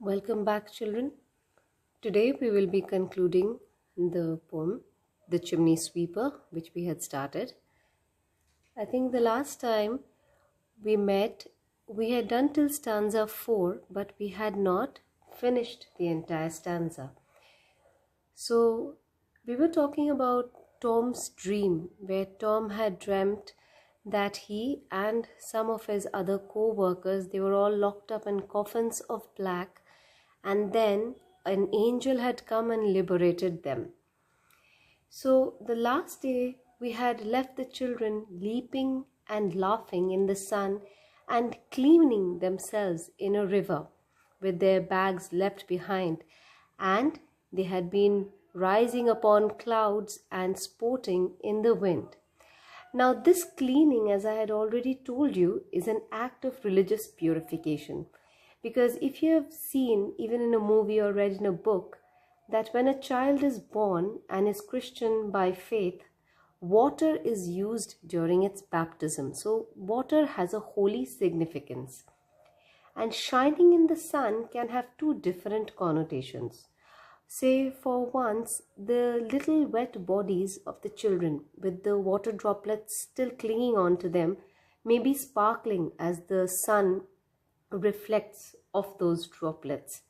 Welcome back, children. Today we will be concluding the poem, The Chimney Sweeper, which we had started. I think the last time we met, we had done till stanza 4, but we had not finished the entire stanza. So we were talking about Tom's dream, where Tom had dreamt that he and some of his other co-workers, they were all locked up in coffins of black, and then an angel had come and liberated them. So the last day we had left the children leaping and laughing in the sun and cleaning themselves in a river with their bags left behind, and they had been rising upon clouds and sporting in the wind. Now this cleaning, as I had already told you, is an act of religious purification. Because if you have seen, even in a movie or read in a book, that when a child is born and is Christian by faith, water is used during its baptism. So water has a holy significance. And shining in the sun can have two different connotations. Say, for once, the little wet bodies of the children with the water droplets still clinging on to them may be sparkling as the sun reflects off those droplets.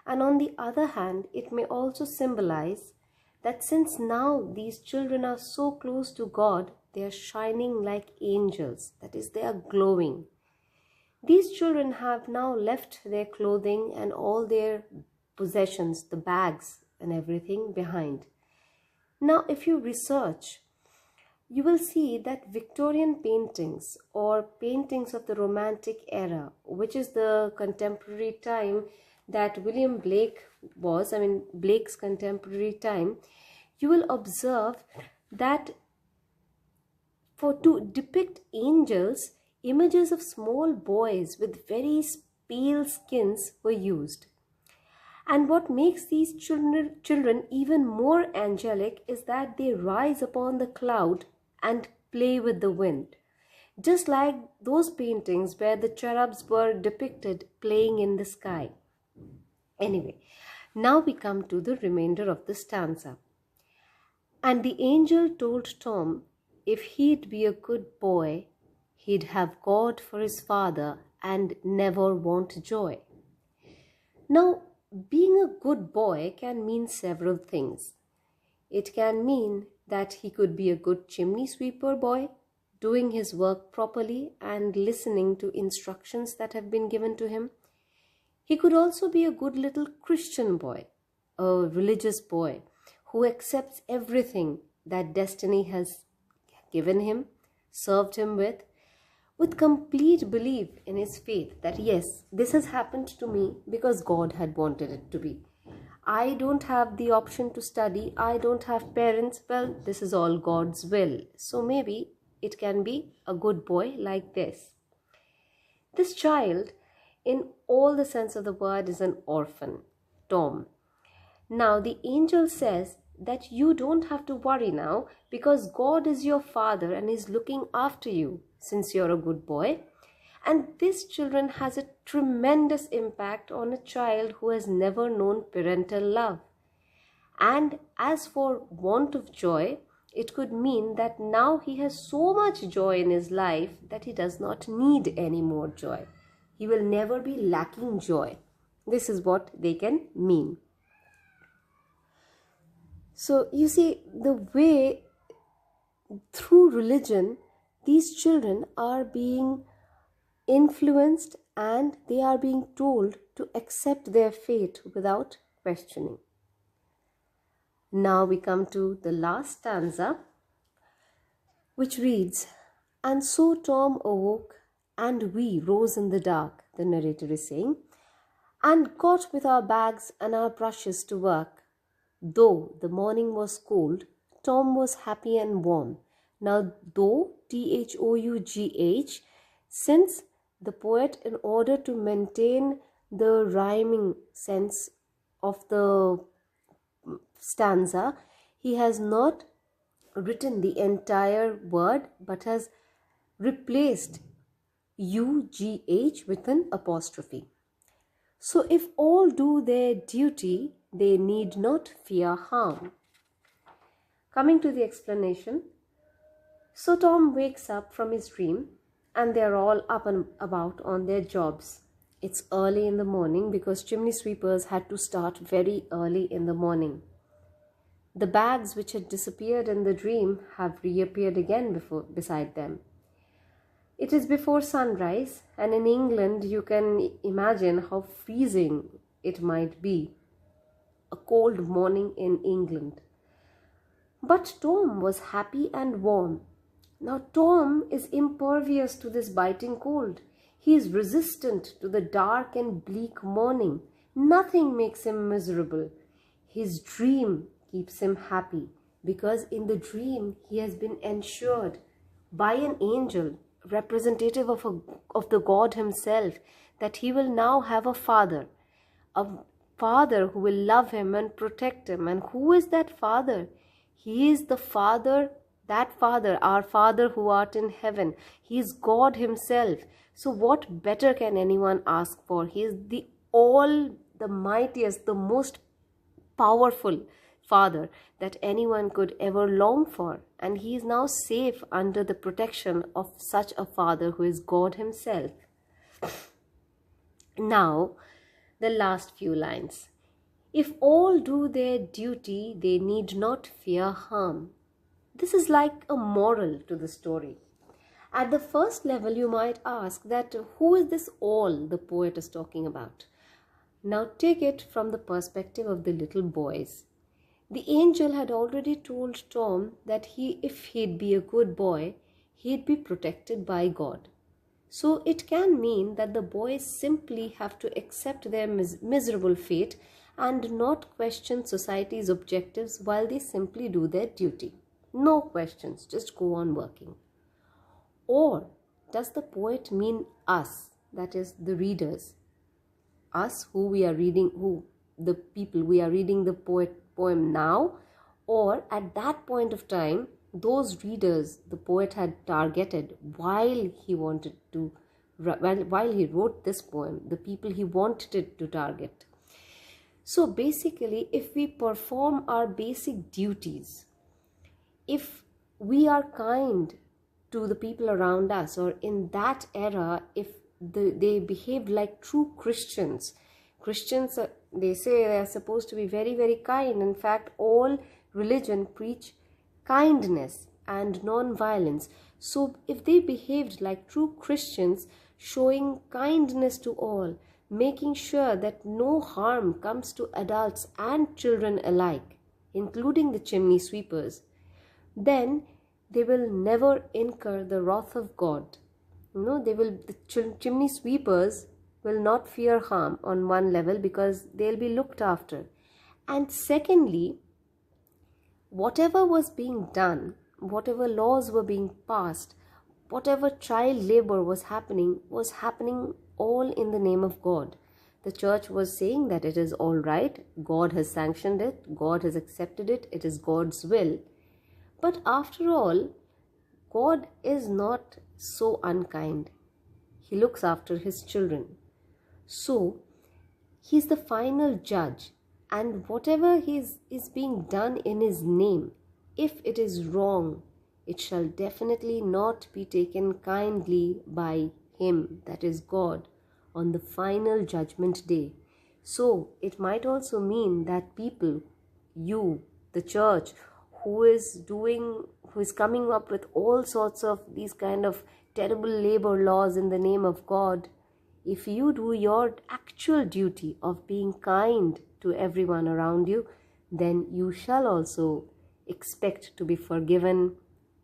And on the other hand, it may also symbolize that since now these children are so close to God, they are shining like angels, that is, they are glowing. These children have now left their clothing and all their possessions, the bags and everything behind. Now, if you research, you will see that Victorian paintings or paintings of the Romantic era, which is the contemporary time that William Blake was, Blake's contemporary time, you will observe that to depict angels, images of small boys with very pale skins were used. And what makes these children even more angelic is that they rise upon the cloud and play with the wind, just like those paintings where the cherubs were depicted playing in the sky. Anyway, now we come to the remainder of the stanza. And the angel told Tom, if he'd be a good boy, he'd have God for his father and never want joy. Now, being a good boy can mean several things. It can mean that he could be a good chimney sweeper boy, doing his work properly and listening to instructions that have been given to him. He could also be a good little Christian boy, a religious boy who accepts everything that destiny has given him, served him with complete belief in his faith that yes, this has happened to me because God had wanted it to be. I don't have the option to study, I don't have parents, well, this is all God's will. So maybe it can be a good boy like this. This child, in all the sense of the word, is an orphan, Tom. Now the angel says that you don't have to worry now because God is your father and is looking after you since you're a good boy. And this, children, has a tremendous impact on a child who has never known parental love. And as for want of joy, it could mean that now he has so much joy in his life that he does not need any more joy. He will never be lacking joy. This is what they can mean. So you see, the way through religion, these children are being influenced and they are being told to accept their fate without questioning. Now we come to the last stanza, which reads, and so Tom awoke and we rose in the dark, the narrator is saying, and got with our bags and our brushes to work. Though the morning was cold, Tom was happy and warm. Now, though, Though, since the poet, in order to maintain the rhyming sense of the stanza, he has not written the entire word but has replaced UGH with an apostrophe. So if all do their duty, they need not fear harm. Coming to the explanation, so Tom wakes up from his dream and they're all up and about on their jobs. It's early in the morning because chimney sweepers had to start very early in the morning. The bags which had disappeared in the dream have reappeared again beside them. It is before sunrise, and in England you can imagine how freezing it might be. A cold morning in England. But Tom was happy and warm. Now Tom is impervious to this biting cold. He is resistant to the dark and bleak morning. Nothing makes him miserable. His dream keeps him happy because in the dream he has been ensured by an angel, representative of the God himself, that he will now have a father who will love him and protect him. And who is that father? He is the Father, that Father, our Father who art in heaven. He is God himself. So what better can anyone ask for? He is the mightiest, the most powerful Father that anyone could ever long for. And he is now safe under the protection of such a Father who is God himself. Now, the last few lines. If all do their duty, they need not fear harm. This is like a moral to the story. At the first level, you might ask that who is this all the poet is talking about? Now take it from the perspective of the little boys. The angel had already told Tom that if he'd be a good boy, he'd be protected by God. So it can mean that the boys simply have to accept their miserable fate and not question society's objectives while they simply do their duty. No questions, just go on working. Or does the poet mean us, that is the readers? Us who we are reading, the people we are reading the poem now, or at that point of time, those readers the poet had targeted while he wrote this poem, the people he wanted it to target. So basically, if we perform our basic duties, if we are kind to the people around us, or in that era, if they behaved like true Christians, they say they are supposed to be very, very kind. In fact, all religion preach kindness and non-violence. So if they behaved like true Christians, showing kindness to all, making sure that no harm comes to adults and children alike, including the chimney sweepers, then they will never incur the wrath of God. The chimney sweepers will not fear harm on one level because they'll be looked after. And secondly, whatever was being done, whatever laws were being passed, whatever child labor was happening all in the name of God. The church was saying that it is all right, God has sanctioned it, God has accepted it, it is God's will. But after all, God is not so unkind. He looks after his children. So, he's the final judge, and whatever is being done in his name, if it is wrong, it shall definitely not be taken kindly by him, that is God, on the final judgment day. So, it might also mean that people, you, the church, who is coming up with all sorts of these kind of terrible labor laws in the name of God, if you do your actual duty of being kind to everyone around you, then you shall also expect to be forgiven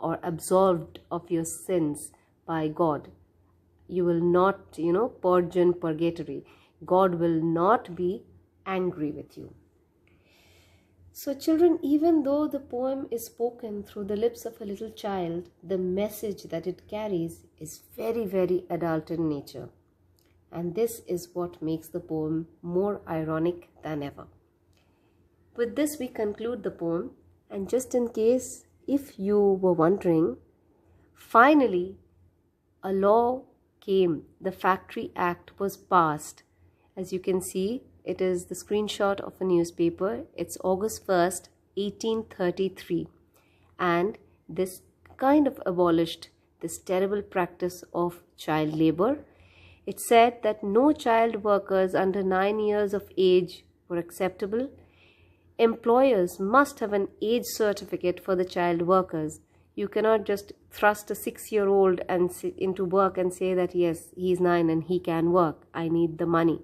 or absolved of your sins by God. You will not, purge in purgatory. God will not be angry with you. So children, even though the poem is spoken through the lips of a little child, the message that it carries is very, very adult in nature. And this is what makes the poem more ironic than ever. With this, we conclude the poem. And just in case, if you were wondering, finally, a law came. The Factory Act was passed. As you can see, it is the screenshot of a newspaper. It's August 1st, 1833. And this kind of abolished this terrible practice of child labor. It said that no child workers under 9 years of age were acceptable. Employers must have an age certificate for the child workers. You cannot just thrust a 6-year-old into work and say that yes, he's 9 and he can work. I need the money.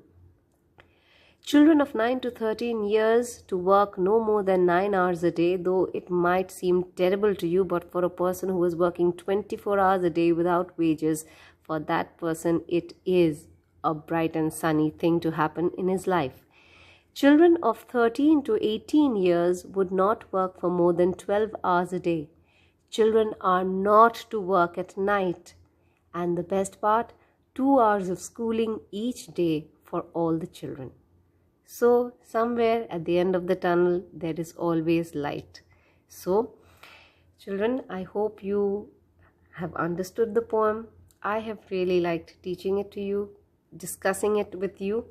Children of 9 to 13 years to work no more than 9 hours a day, though it might seem terrible to you, but for a person who is working 24 hours a day without wages, for that person it is a bright and sunny thing to happen in his life. Children of 13 to 18 years would not work for more than 12 hours a day. Children are not to work at night. And the best part, 2 hours of schooling each day for all the children. So somewhere at the end of the tunnel, there is always light. So children, I hope you have understood the poem. I have really liked teaching it to you, discussing it with you.